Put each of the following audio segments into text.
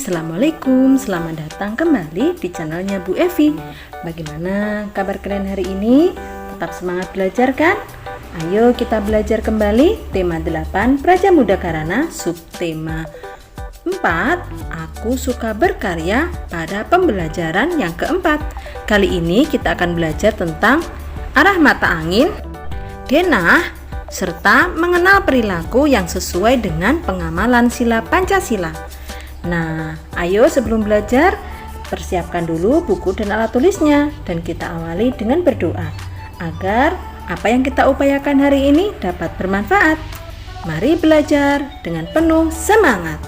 Assalamualaikum, selamat datang kembali di channelnya Bu Evi. Bagaimana kabar kalian hari ini? Tetap semangat belajar kan? Ayo kita belajar kembali tema 8 Praja Muda Karana, subtema 4 Aku suka berkarya pada pembelajaran yang keempat. Kali ini kita akan belajar tentang arah mata angin, denah, serta mengenal perilaku yang sesuai dengan pengamalan sila Pancasila. Nah, ayo sebelum belajar, persiapkan dulu buku dan alat tulisnya, dan kita awali dengan berdoa agar apa yang kita upayakan hari ini dapat bermanfaat. Mari belajar dengan penuh semangat.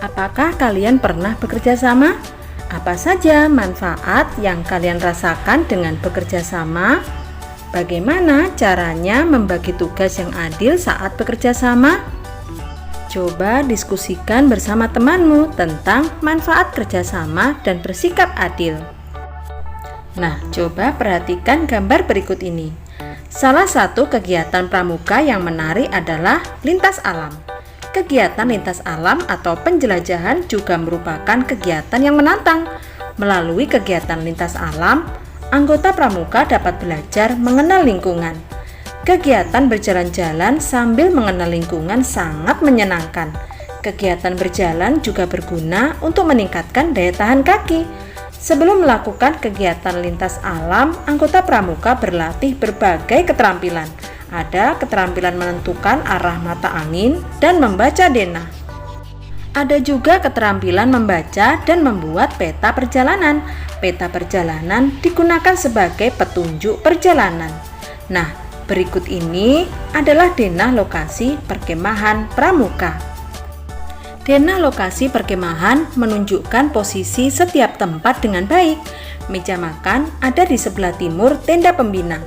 Apakah kalian pernah bekerja sama? Apa saja manfaat yang kalian rasakan dengan bekerja sama? Bagaimana caranya membagi tugas yang adil saat bekerja sama? Coba diskusikan bersama temanmu tentang manfaat kerjasama dan bersikap adil. Nah, coba perhatikan gambar berikut ini. Salah satu kegiatan pramuka yang menarik adalah lintas alam. Kegiatan lintas alam atau penjelajahan juga merupakan kegiatan yang menantang. Melalui kegiatan lintas alam, anggota pramuka dapat belajar mengenal lingkungan. Kegiatan berjalan-jalan sambil mengenal lingkungan sangat menyenangkan. Kegiatan berjalan juga berguna untuk meningkatkan daya tahan kaki. Sebelum melakukan kegiatan lintas alam, anggota pramuka berlatih berbagai keterampilan. Ada keterampilan menentukan arah mata angin dan membaca denah. Ada juga keterampilan membaca dan membuat peta perjalanan. Peta perjalanan digunakan sebagai petunjuk perjalanan. Nah, berikut ini adalah denah lokasi perkemahan pramuka. Denah lokasi perkemahan menunjukkan posisi setiap tempat dengan baik. Meja makan ada di sebelah timur tenda pembina.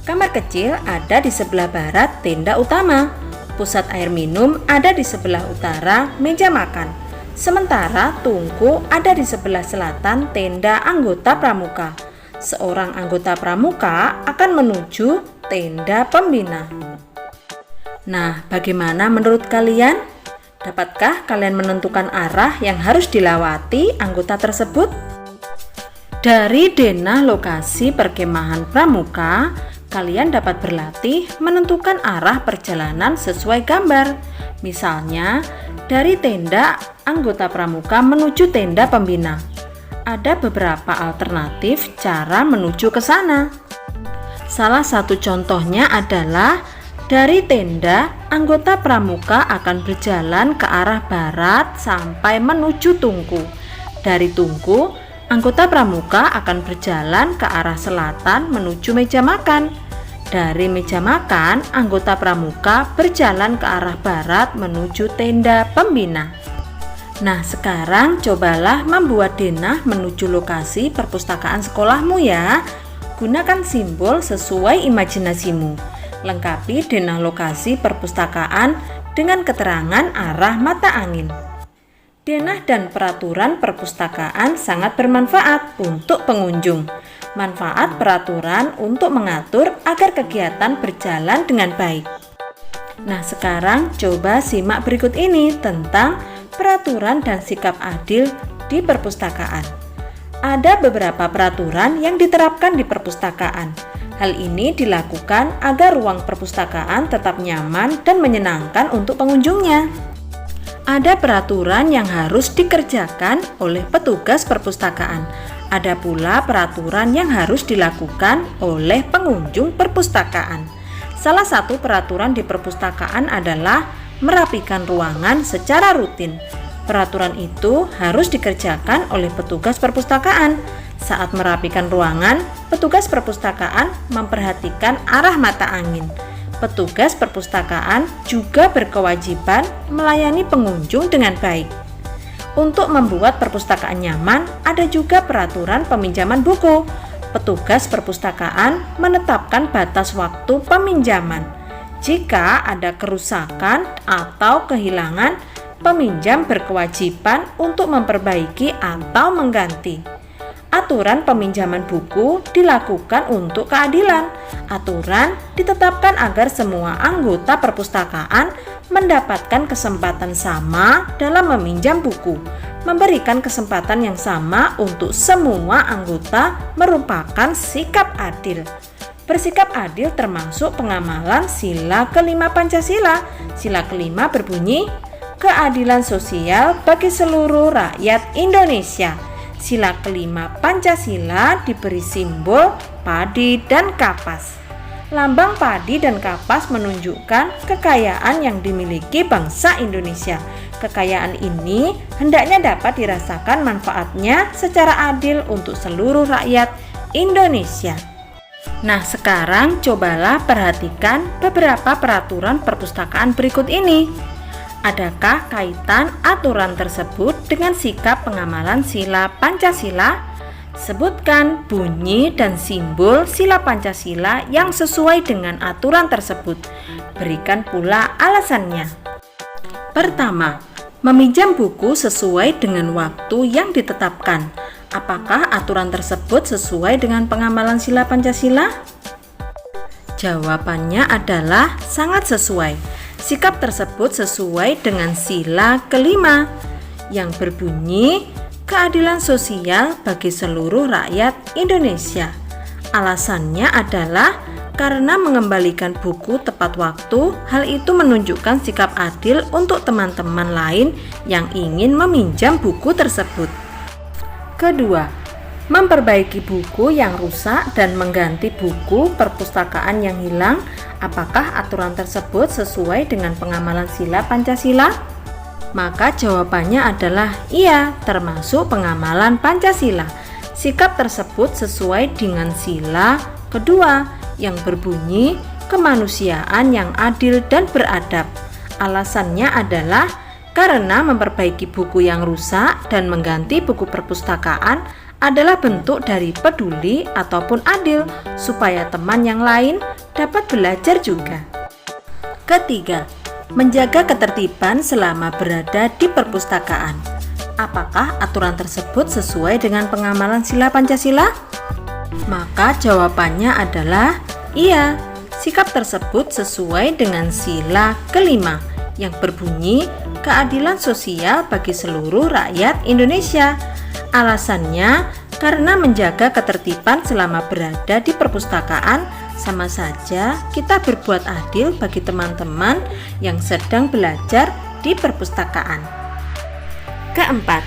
Kamar kecil ada di sebelah barat tenda utama. Pusat air minum ada di sebelah utara meja makan. Sementara tungku ada di sebelah selatan tenda anggota pramuka. Seorang anggota pramuka akan menuju tenda pembina. Nah, bagaimana menurut kalian? Dapatkah kalian menentukan arah yang harus dilewati anggota tersebut? Dari denah lokasi perkemahan pramuka, kalian dapat berlatih menentukan arah perjalanan sesuai gambar. Misalnya, dari tenda anggota pramuka menuju tenda pembina. Ada beberapa alternatif cara menuju ke sana. Salah satu contohnya adalah dari tenda, anggota pramuka akan berjalan ke arah barat sampai menuju tungku. Dari tungku, anggota pramuka akan berjalan ke arah selatan menuju meja makan. Dari meja makan, anggota pramuka berjalan ke arah barat menuju tenda pembina. Nah, sekarang cobalah membuat denah menuju lokasi perpustakaan sekolahmu ya. Gunakan simbol sesuai imajinasimu. Lengkapi denah lokasi perpustakaan dengan keterangan arah mata angin. Denah dan peraturan perpustakaan sangat bermanfaat untuk pengunjung. Manfaat peraturan untuk mengatur agar kegiatan berjalan dengan baik. Nah, sekarang coba simak berikut ini tentang peraturan dan sikap adil di perpustakaan. Ada beberapa peraturan yang diterapkan di perpustakaan. Hal ini dilakukan agar ruang perpustakaan tetap nyaman dan menyenangkan untuk pengunjungnya. Ada peraturan yang harus dikerjakan oleh petugas perpustakaan. Ada pula peraturan yang harus dilakukan oleh pengunjung perpustakaan. Salah satu peraturan di perpustakaan adalah merapikan ruangan secara rutin. Peraturan itu harus dikerjakan oleh petugas perpustakaan. Saat merapikan ruangan, petugas perpustakaan memperhatikan arah mata angin. Petugas perpustakaan juga berkewajiban melayani pengunjung dengan baik. Untuk membuat perpustakaan nyaman, ada juga peraturan peminjaman buku. Petugas perpustakaan menetapkan batas waktu peminjaman. Jika ada kerusakan atau kehilangan, peminjam berkewajiban untuk memperbaiki atau mengganti. Aturan peminjaman buku dilakukan untuk keadilan. Aturan ditetapkan agar semua anggota perpustakaan mendapatkan kesempatan sama dalam meminjam buku. Memberikan kesempatan yang sama untuk semua anggota merupakan sikap adil. Bersikap adil termasuk pengamalan sila kelima Pancasila. Sila kelima berbunyi, keadilan sosial bagi seluruh rakyat Indonesia. Sila kelima Pancasila diberi simbol padi dan kapas. Lambang padi dan kapas menunjukkan kekayaan yang dimiliki bangsa Indonesia. Kekayaan ini hendaknya dapat dirasakan manfaatnya secara adil untuk seluruh rakyat Indonesia. Nah, sekarang cobalah perhatikan beberapa peraturan perpustakaan berikut ini. Adakah kaitan aturan tersebut dengan sikap pengamalan sila Pancasila? Sebutkan bunyi dan simbol sila Pancasila yang sesuai dengan aturan tersebut. Berikan pula alasannya. Pertama, meminjam buku sesuai dengan waktu yang ditetapkan. Apakah aturan tersebut sesuai dengan pengamalan sila Pancasila? Jawabannya adalah sangat sesuai. Sikap tersebut sesuai dengan sila kelima yang berbunyi keadilan sosial bagi seluruh rakyat Indonesia. Alasannya adalah karena mengembalikan buku tepat waktu, hal itu menunjukkan sikap adil untuk teman-teman lain yang ingin meminjam buku tersebut. Kedua, memperbaiki buku yang rusak dan mengganti buku perpustakaan yang hilang. Apakah aturan tersebut sesuai dengan pengamalan sila Pancasila? Maka jawabannya adalah iya, termasuk pengamalan Pancasila. Sikap tersebut sesuai dengan sila kedua yang berbunyi kemanusiaan yang adil dan beradab. Alasannya adalah karena memperbaiki buku yang rusak dan mengganti buku perpustakaan adalah bentuk dari peduli ataupun adil supaya teman yang lain dapat belajar juga. Ketiga, menjaga ketertiban selama berada di perpustakaan. Apakah aturan tersebut sesuai dengan pengamalan sila Pancasila? Maka jawabannya adalah iya, sikap tersebut sesuai dengan sila kelima yang berbunyi keadilan sosial bagi seluruh rakyat Indonesia. Alasannya karena menjaga ketertiban selama berada di perpustakaan sama saja kita berbuat adil bagi teman-teman yang sedang belajar di perpustakaan. Keempat,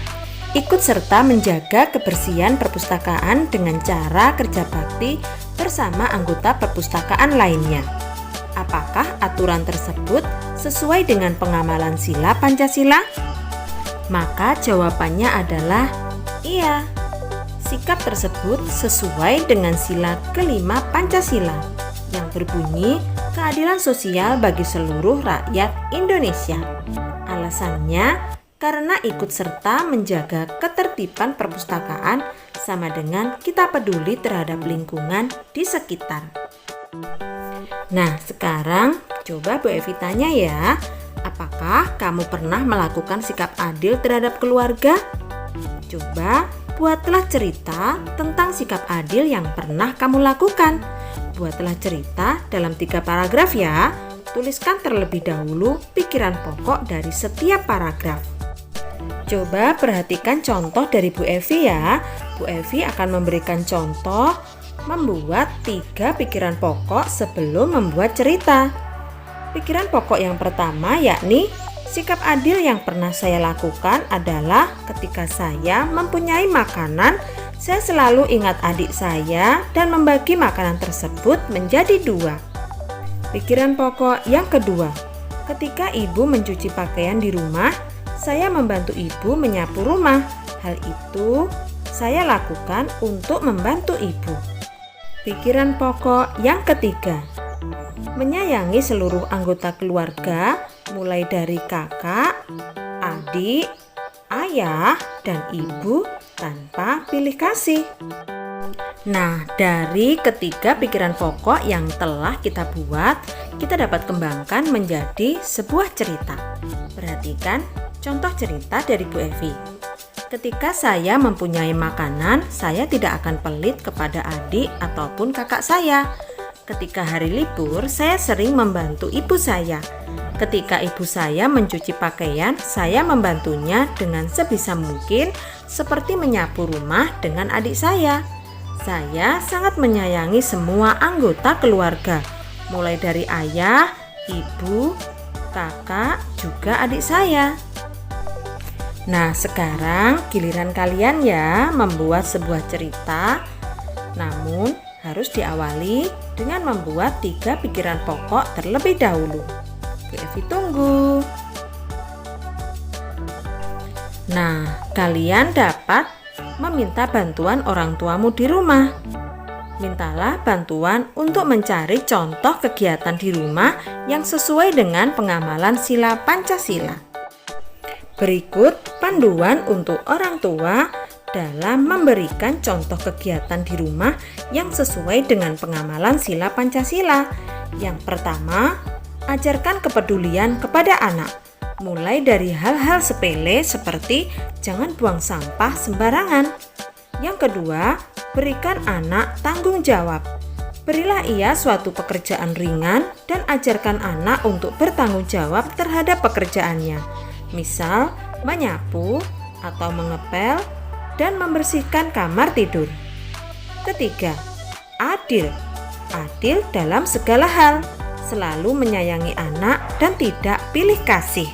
ikut serta menjaga kebersihan perpustakaan dengan cara kerja bakti bersama anggota perpustakaan lainnya. Apakah aturan tersebut sesuai dengan pengamalan sila Pancasila? Maka jawabannya adalah iya, sikap tersebut sesuai dengan sila kelima Pancasila yang berbunyi keadilan sosial bagi seluruh rakyat Indonesia. Alasannya karena ikut serta menjaga ketertiban perpustakaan sama dengan kita peduli terhadap lingkungan di sekitar. Nah, sekarang coba Bu Evi tanya ya, apakah kamu pernah melakukan sikap adil terhadap keluarga? Coba buatlah cerita tentang sikap adil yang pernah kamu lakukan. Buatlah cerita dalam 3 paragraf ya. Tuliskan terlebih dahulu pikiran pokok dari setiap paragraf. Coba perhatikan contoh dari Bu Evi ya. Bu Evi akan memberikan contoh membuat 3 pikiran pokok sebelum membuat cerita. Pikiran pokok yang pertama yakni sikap adil yang pernah saya lakukan adalah ketika saya mempunyai makanan, saya selalu ingat adik saya dan membagi makanan tersebut menjadi 2. Pikiran pokok yang kedua, ketika ibu mencuci pakaian di rumah, saya membantu ibu menyapu rumah. Hal itu saya lakukan untuk membantu ibu. Pikiran pokok yang ketiga, menyayangi seluruh anggota keluarga, mulai dari kakak, adik, ayah, dan ibu tanpa pilih kasih. Nah, dari ketiga pikiran pokok yang telah kita buat, kita dapat kembangkan menjadi sebuah cerita. Perhatikan contoh cerita dari Bu Evi. Ketika saya mempunyai makanan, saya tidak akan pelit kepada adik ataupun kakak saya. Ketika hari libur, saya sering membantu ibu saya. Ketika ibu saya mencuci pakaian, saya membantunya dengan sebisa mungkin, seperti menyapu rumah dengan adik saya. Saya sangat menyayangi semua anggota keluarga, mulai dari ayah, ibu, kakak, juga adik saya. Nah, sekarang giliran kalian ya membuat sebuah cerita, namun harus diawali dengan membuat 3 pikiran pokok terlebih dahulu. Bu Evi tunggu. Nah, kalian dapat meminta bantuan orang tuamu di rumah. Mintalah bantuan untuk mencari contoh kegiatan di rumah yang sesuai dengan pengamalan sila Pancasila. Berikut panduan untuk orang tua dalam memberikan contoh kegiatan di rumah yang sesuai dengan pengamalan sila Pancasila. Yang pertama, ajarkan kepedulian kepada anak, mulai dari hal-hal sepele seperti jangan buang sampah sembarangan. Yang kedua, berikan anak tanggung jawab. Berilah ia suatu pekerjaan ringan dan ajarkan anak untuk bertanggung jawab terhadap pekerjaannya. Misal, menyapu atau mengepel dan membersihkan kamar tidur. Ketiga, adil. Adil dalam segala hal, selalu menyayangi anak dan tidak pilih kasih.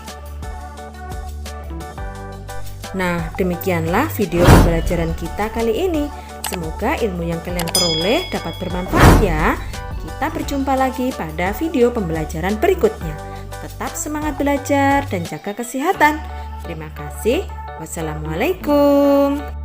Nah, demikianlah video pembelajaran kita kali ini. Semoga ilmu yang kalian peroleh dapat bermanfaat ya. Kita berjumpa lagi pada video pembelajaran berikutnya. Tetap semangat belajar dan jaga kesehatan. Terima kasih. Wassalamualaikum.